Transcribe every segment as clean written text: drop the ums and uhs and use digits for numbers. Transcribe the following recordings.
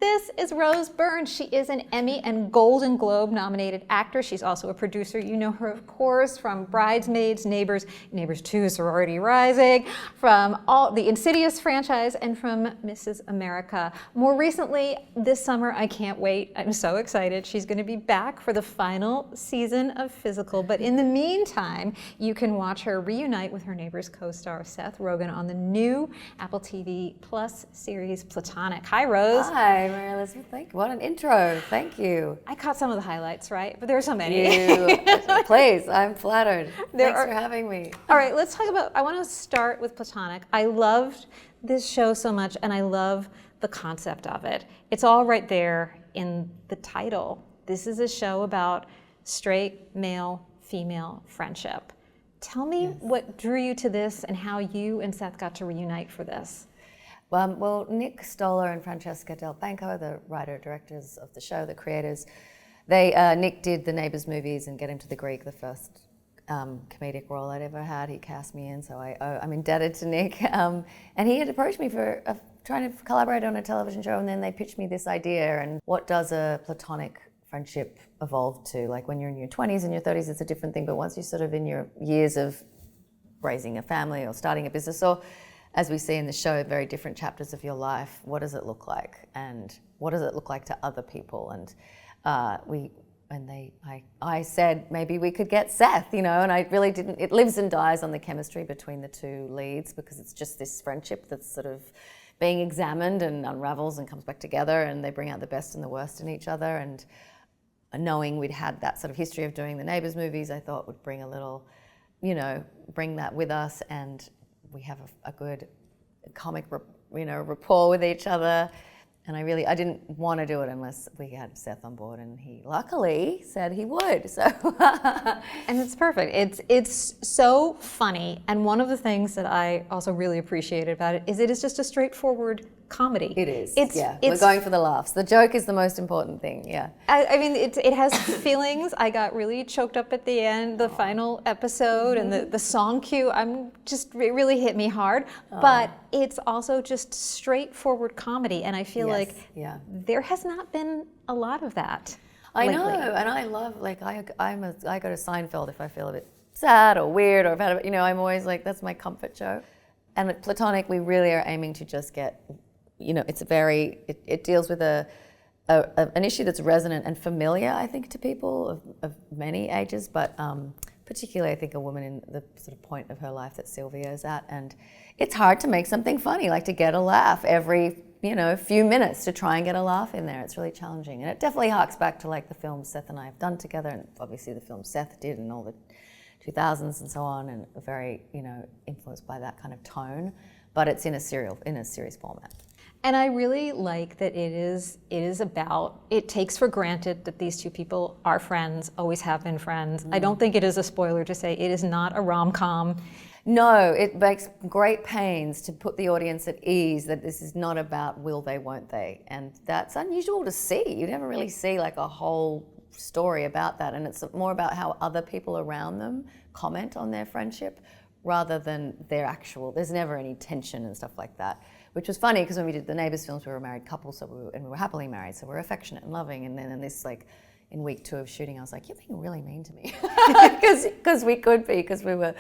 This is Rose Byrne. She is an Emmy and Golden Globe nominated actress. She's also a producer. You know her, of course, from Bridesmaids, Neighbors, Neighbors 2, Sorority Rising, from all the Insidious franchise, and from Mrs. America. More recently, this summer, I can't wait. I'm so excited. She's going to be back for the final season of Physical. But in the meantime, you can watch her reunite with her Neighbors co-star Seth Rogen on the new Apple TV Plus series Platonic. Hi, Rose. Hi, Mary Elizabeth. Thank you. What an intro. Thank you. I caught some of the highlights, right? But there are so many. Please, I'm flattered. Thanks for having me. All right, let's talk about, I want to start with Platonic. I loved this show so much, and I love the concept of it. It's all right there in the title. This is a show about straight male, female friendship. Tell me what drew you to this and how you and Seth got to reunite for this. Well, Nick Stoller and Francesca Del Banco, the writer-directors of the show, the creators, Nick did the Neighbours movies and Get Him to the Greek, the first comedic role I'd ever had. He cast me in, so I'm indebted to Nick. And he had approached me for trying to collaborate on a television show, and then they pitched me this idea, and what does a platonic friendship evolve to? Like when you're in your 20s and your 30s, it's a different thing, but once you're sort of in your years of raising a family or starting a business, or as we see in the show, very different chapters of your life, what does it look like? And what does it look like to other people? And I said maybe we could get Seth, and I really didn't. It lives and dies on the chemistry between the two leads, because it's just this friendship that's sort of being examined and unravels and comes back together, and they bring out the best and the worst in each other. And knowing we'd had that sort of history of doing the Neighbours movies, I thought would bring a little, bring that with us, and we have a good comic, rapport with each other. And I didn't want to do it unless we had Seth on board, and he luckily said he would. So, and it's perfect. It's so funny, and one of the things that I also really appreciated about it is just a straightforward comedy. It is. We're going for the laughs. The joke is the most important thing. Yeah. I mean, it has feelings. I got really choked up at the end, the final episode, and the song cue. It really hit me hard. But it's also just straightforward comedy, and I feel like there has not been a lot of that. I know, and I love, I go to Seinfeld if I feel a bit sad or weird, or I've had I'm always like, that's my comfort show. And with Platonic, we really are aiming to just get, it deals with an issue that's resonant and familiar, I think, to people of many ages, but particularly, I think, a woman in the sort of point of her life that Sylvia is at. And it's hard to make something funny, like to get a laugh every, few minutes, to try and get a laugh in there. It's really challenging. And it definitely harks back to the films Seth and I have done together, and obviously the films Seth did in all the 2000s and so on, and very, influenced by that kind of tone. But it's in a series format. And I really like that it takes for granted that these two people are friends, always have been friends. I don't think it is a spoiler to say it is not a rom-com. No, it makes great pains to put the audience at ease that this is not about will they, won't they. And that's unusual to see. You never really see a whole story about that. And it's more about how other people around them comment on their friendship rather than their actual, there's never any tension and stuff like that. Which was funny, because when we did the Neighbours films, we were a married couple, and we were happily married, so we're affectionate and loving. And then in this, in week 2 of shooting, I was like, you're being really mean to me. Because we could be, because we were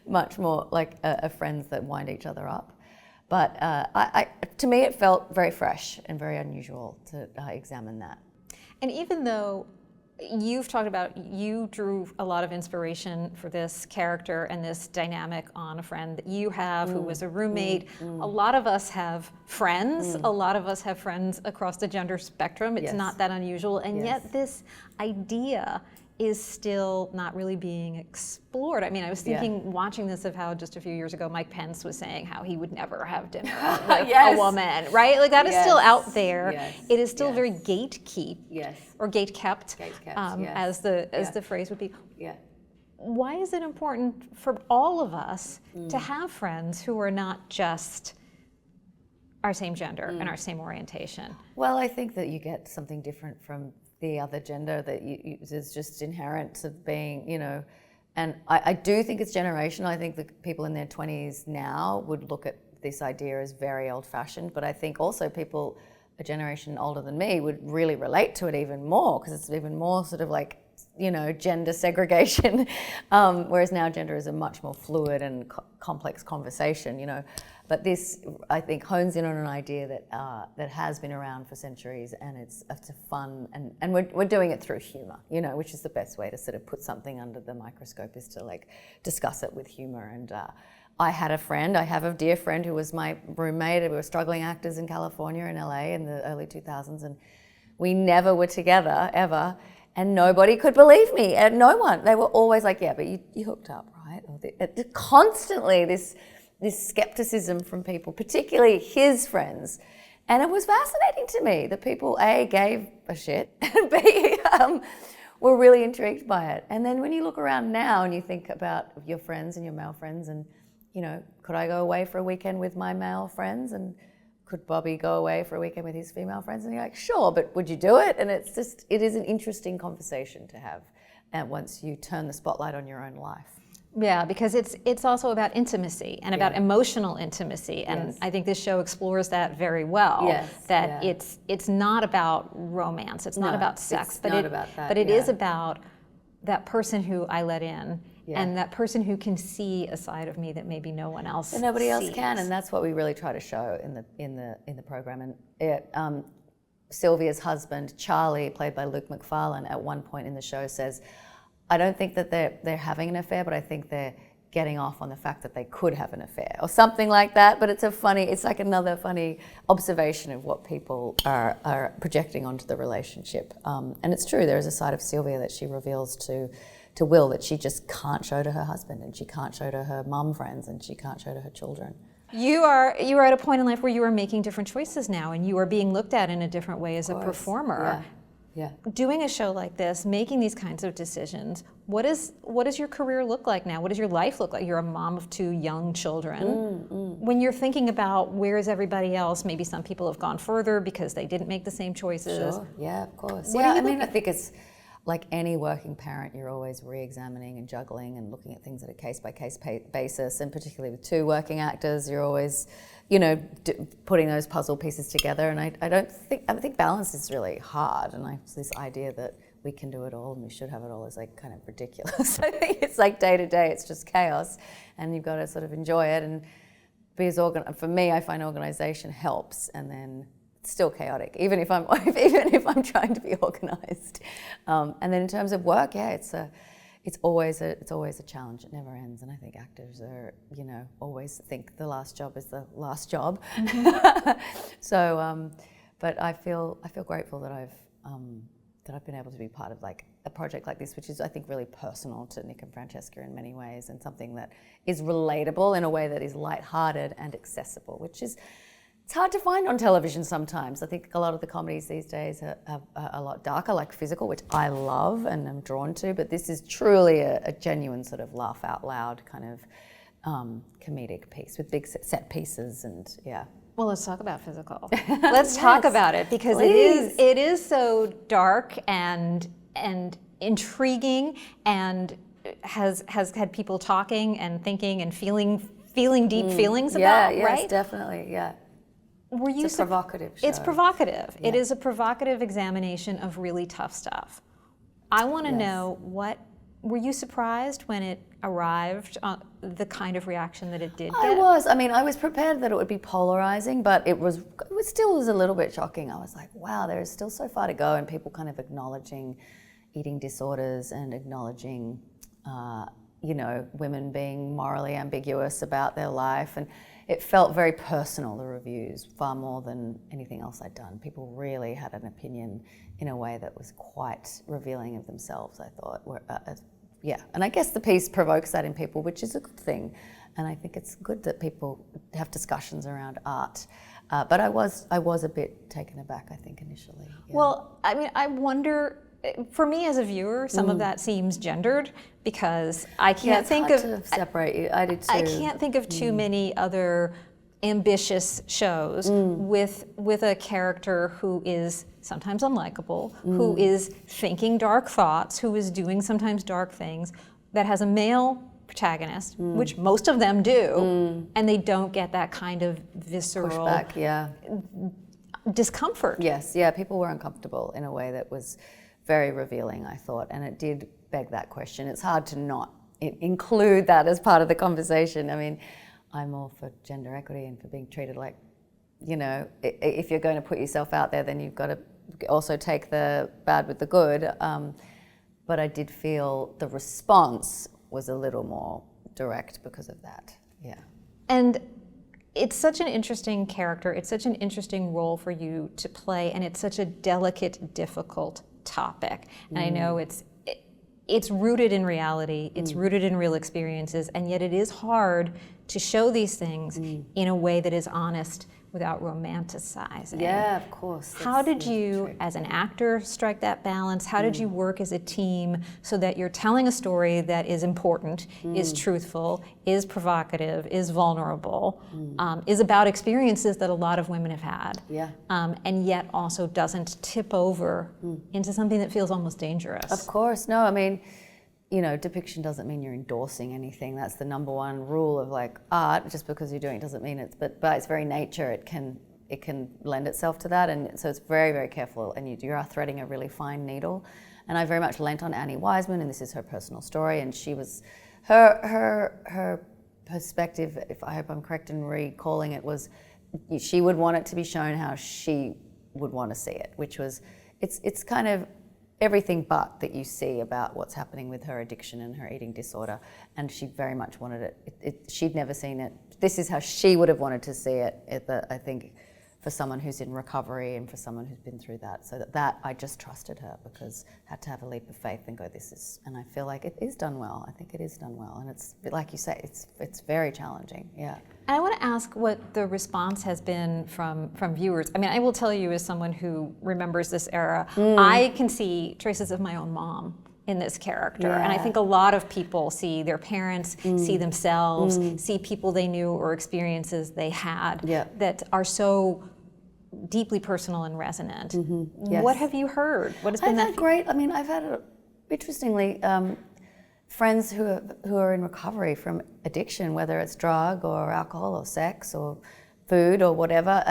much more like friends that wind each other up. But to me, it felt very fresh and very unusual to examine that. And even though you've talked about, you drew a lot of inspiration for this character and this dynamic on a friend that you have who was a roommate. A lot of us have friends. A lot of us have friends across the gender spectrum. It's not that unusual. And yet this idea is still not really being explored. I mean, I was thinking, watching this, of how just a few years ago Mike Pence was saying how he would never have dinner with a woman, right? That is still out there. It is still very gatekeep, or gate-kept, as the phrase would be. Why is it important for all of us to have friends who are not just our same gender and our same orientation? Well, I think that you get something different from the other gender that is just inherent to being, and I do think it's generational. I think that people in their 20s now would look at this idea as very old-fashioned, but I think also people a generation older than me would really relate to it even more, because it's even more sort of like, you know, gender segregation, whereas now gender is a much more fluid and complex conversation, you know. But this, I think, hones in on an idea that has been around for centuries, and it's a fun, and we're doing it through humour, you know, which is the best way to sort of put something under the microscope, is to like discuss it with humour. And I have a dear friend who was my roommate. We were struggling actors in California, in LA, in the early 2000s, and we never were together ever. And nobody could believe me, and no one. They were always like, "Yeah, but you hooked up, right?" Constantly this skepticism from people, particularly his friends. And it was fascinating to me that people, A, gave a shit, and B, were really intrigued by it. And then when you look around now and you think about your friends and your male friends, and, you know, could I go away for a weekend with my male friends? And could Bobby go away for a weekend with his female friends? And you're like, sure, but would you do it? And it is an interesting conversation to have once you turn the spotlight on your own life. Yeah, because it's also about intimacy and about emotional intimacy, and I think this show explores that very well. That it's not about romance, it's not about sex, but it is about that person who I let in, and that person who can see a side of me that maybe no one else and nobody else sees. can, and that's what we really try to show in the program. And Sylvia's husband, Charlie, played by Luke McFarlane, at one point in the show says, I don't think that they're having an affair, but I think they're getting off on the fact that they could have an affair, or something like that. But it's like another funny observation of what people are projecting onto the relationship. And it's true, there is a side of Sylvia that she reveals to Will that she just can't show to her husband, and she can't show to her mum friends, and she can't show to her children. You are at a point in life where you are making different choices now, and you are being looked at in a different way as a performer. Yeah. Doing a show like this, making these kinds of decisions, what does your career look like now? What does your life look like? You're a mom of 2 young children. When you're thinking about where is everybody else, maybe some people have gone further because they didn't make the same choices. Sure, yeah, of course. I think it's like any working parent, you're always re-examining and juggling and looking at things at a case-by-case basis, and particularly with 2 working actors, you're always, you know, putting those puzzle pieces together. And I think balance is really hard, and this idea that we can do it all and we should have it all is like kind of ridiculous. I think it's like day to day, it's just chaos, and you've got to sort of enjoy it and be as organized. For me, I find organization helps, and then it's still chaotic, even if I'm trying to be organized. And then in terms of work, it's always a challenge. It never ends, and I think actors are, you know, always think the last job is the last job. So, but I feel grateful that I've been able to be part of like a project like this, which is, I think, really personal to Nick and Francesca in many ways, and something that is relatable in a way that is lighthearted and accessible, which is. It's hard to find on television sometimes. I think a lot of the comedies these days are a lot darker, like Physical, which I love and am drawn to, but this is truly a genuine sort of laugh out loud kind of comedic piece with big set pieces, and Well, let's talk about Physical. Let's talk about it, because it is so dark and intriguing, and has had people talking and thinking and feeling deep feelings about, right? Yes, definitely, yeah. It's a provocative show. It's provocative. Yeah. It is a provocative examination of really tough stuff. I want to know, were you surprised when it arrived, the kind of reaction that it did get? I was. I mean, I was prepared that it would be polarizing, but it still was a little bit shocking. I was like, wow, there is still so far to go, and people kind of acknowledging eating disorders and acknowledging, you know, women being morally ambiguous about their life. And it felt very personal, the reviews, far more than anything else I'd done. People really had an opinion in a way that was quite revealing of themselves, I thought. And I guess the piece provokes that in people, which is a good thing. And I think it's good that people have discussions around art. But I was a bit taken aback, I think, initially. Yeah. Well, I mean, I wonder, for me as a viewer, some of that seems gendered, because I can't think of to separate you. I did too. I can't think of too many other ambitious shows with a character who is sometimes unlikable, who is thinking dark thoughts, who is doing sometimes dark things, that has a male protagonist, which most of them do, and they don't get that kind of visceral pushback. Yeah. discomfort. Yes, yeah, people were uncomfortable in a way that was very revealing, I thought, and it did beg that question. It's hard to not include that as part of the conversation. I mean, I'm all for gender equity and for being treated like, you know, if you're going to put yourself out there, then you've got to also take the bad with the good. But I did feel the response was a little more direct because of that. Yeah. And it's such an interesting character. It's such an interesting role for you to play, and it's such a delicate, difficult topic. And I know it's rooted in reality. It's rooted in real experiences, and yet it is hard to show these things in a way that is honest without romanticizing. Yeah, of course. How did you, as an actor, strike that balance? How did you work as a team so that you're telling a story that is important, is truthful, is provocative, is vulnerable, is about experiences that a lot of women have had, and yet also doesn't tip over into something that feels almost dangerous? Of course. No, I mean, you know, depiction doesn't mean you're endorsing anything. That's the number one rule of like art. Just because you're doing it doesn't mean it's, but by its very nature, it can lend itself to that. And so it's very, very careful, and you are threading a really fine needle. And I very much lent on Annie Wiseman, and this is her personal story. And she was, her perspective, if I hope I'm correct in recalling it, was she would want it to be shown how she would want to see it, which was, it's kind of everything but that you see about what's happening with her addiction and her eating disorder, and she very much wanted it. She'd never seen it. This is how she would have wanted to see it, I think, for someone who's in recovery and for someone who's been through that. So that I just trusted her, because I had to have a leap of faith and go, this is, and I feel like it is done well. I think it is done well, and it's, like you say, it's very challenging, yeah. And I want to ask what the response has been from viewers. I mean, I will tell you, as someone who remembers this era, I can see traces of my own mom in this character. And I think a lot of people see their parents, see themselves, see people they knew or experiences they had that are so deeply personal and resonant. Yes. What have you heard? What has been I've that? had great, I mean, I've had, interestingly, friends who are in recovery from addiction, whether it's drug or alcohol or sex or food or whatever,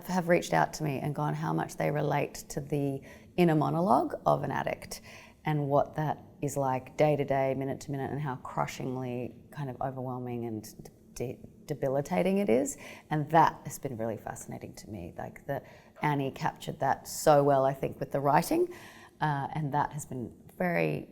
have reached out to me and gone how much they relate to the inner monologue of an addict and what that is like day to day, minute to minute, and how crushingly kind of overwhelming and debilitating it is. And that has been really fascinating to me. Like Annie captured that so well, I think, with the writing, and that has been very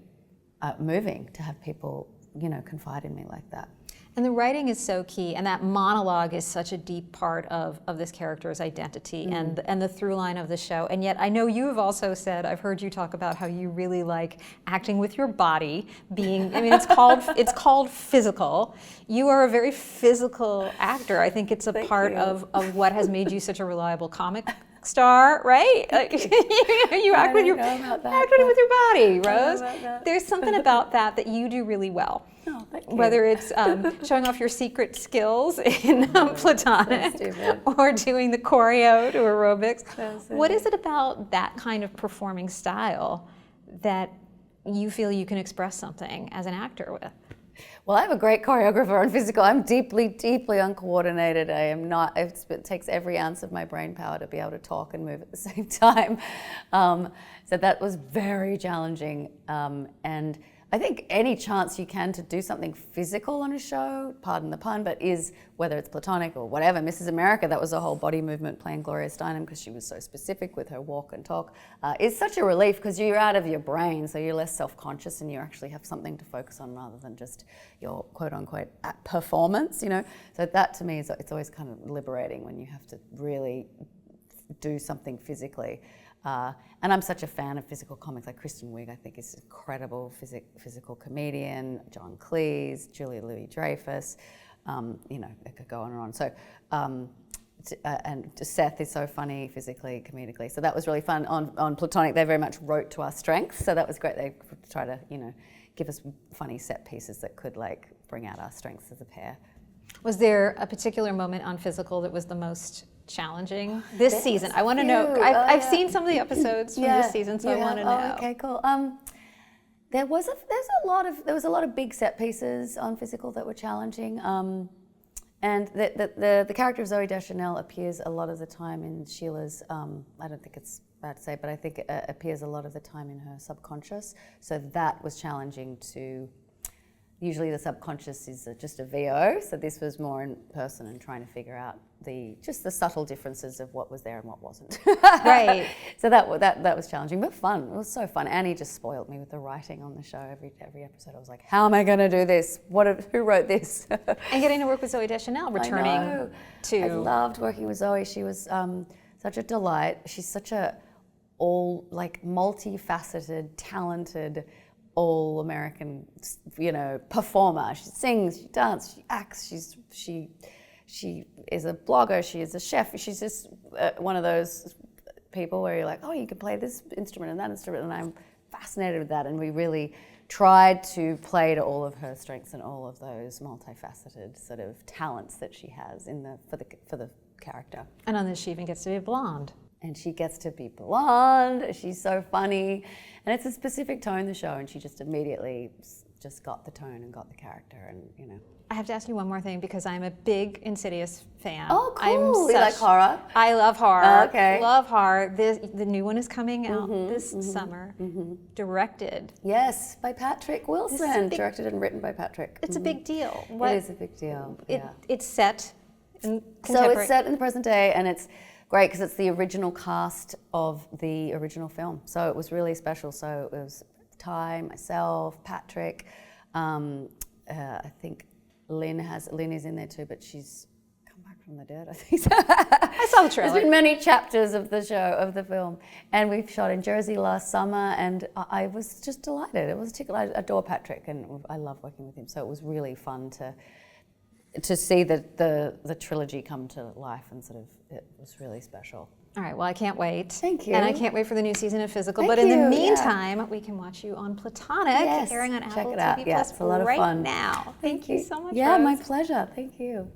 moving to have people, you know, confide in me like that. And the writing is so key, and that monologue is such a deep part of this character's identity and the through line of the show. And yet I know you have also said, I've heard you talk about how you really like acting with your body, being, I mean, it's called physical. You are a very physical actor. I think it's a part of what has made you such a reliable comic star, right? Like, you act with your body, Rose. There's something about that you do really well. Oh, thank you. Whether it's showing off your secret skills in Platonic or doing the choreo to aerobics. What is it about that kind of performing style that you feel you can express something as an actor with? Well, I have a great choreographer on physical. I'm deeply, deeply uncoordinated. I am not, it takes every ounce of my brain power to be able to talk and move at the same time. So that was very challenging. And I think any chance you can to do something physical on a show, pardon the pun, but is, whether it's Platonic or whatever, Mrs. America, that was a whole body movement playing Gloria Steinem because she was so specific with her walk and talk, is such a relief because you're out of your brain, so you're less self-conscious and you actually have something to focus on rather than just your quote-unquote performance, you know. So that to me, it's always kind of liberating when you have to really do something physically. And I'm such a fan of physical comics, like Kristen Wiig, I think is an incredible physical comedian, John Cleese, Julia Louis-Dreyfus, you know, I could go on and on. So, and Seth is so funny physically, comedically. So that was really fun. On Platonic, they very much wrote to our strengths, so that was great. They try to, you know, give us funny set pieces that could like bring out our strengths as a pair. Was there a particular moment on Physical that was the most challenging this season? I want to know. I've seen some of the episodes from this season, so I want to know. Okay, cool. There was a lot of big set pieces on Physical that were challenging, And the character of Zooey Deschanel appears a lot of the time in Sheila's, I don't think it's bad to say, but I think it appears a lot of the time in her subconscious. So that was challenging to, usually the subconscious is just a VO, so this was more in person and trying to figure out just the subtle differences of what was there and what wasn't. Right. So that was challenging, but fun. It was so fun. Annie just spoiled me with the writing on the show. Every episode I was like, how am I going to do this? Who wrote this? And getting to work with Zooey Deschanel, returning to... I loved working with Zoe. She was such a delight. She's such a multifaceted, talented, all-American, performer. She sings, she dances, she acts, she is a blogger, she is a chef. She's just one of those people where you're like, oh, you can play this instrument and that instrument, and I'm fascinated with that. And we really tried to play to all of her strengths and all of those multifaceted sort of talents that she has for the character. And on this, she even gets to be a blonde. And she gets to be blonde. She's so funny, and it's a specific tone, the show, and she just immediately just got the tone and got the character, and I have to ask you one more thing because I'm a big Insidious fan. Oh, cool! You like horror? I love horror. Oh, okay. Love horror. The new one is coming out this summer. Directed. Yes, by Patrick Wilson. Directed and written by Patrick. It's a big deal. It is a big deal. It's set in So it's set in the present day, and it's great because it's the original cast of the original film. So it was really special. So it was Ty, myself, Patrick. I think Lynn is in there too, but she's come back from the dead, I think. I saw the trailer. There's been many chapters of the film, and we've shot in Jersey last summer, and I was just delighted. It was I adore Patrick, and I love working with him. So it was really fun to see the trilogy come to life, and it was really special. All right, well, I can't wait. Thank you. And I can't wait for the new season of Physical. Thank but in the you, meantime, we can watch you on Platonic, Yes, airing on check Apple it out. TV Yeah, Plus it's a lot of right fun. now. Thank you so much, Yeah, Rose. my pleasure. Thank you.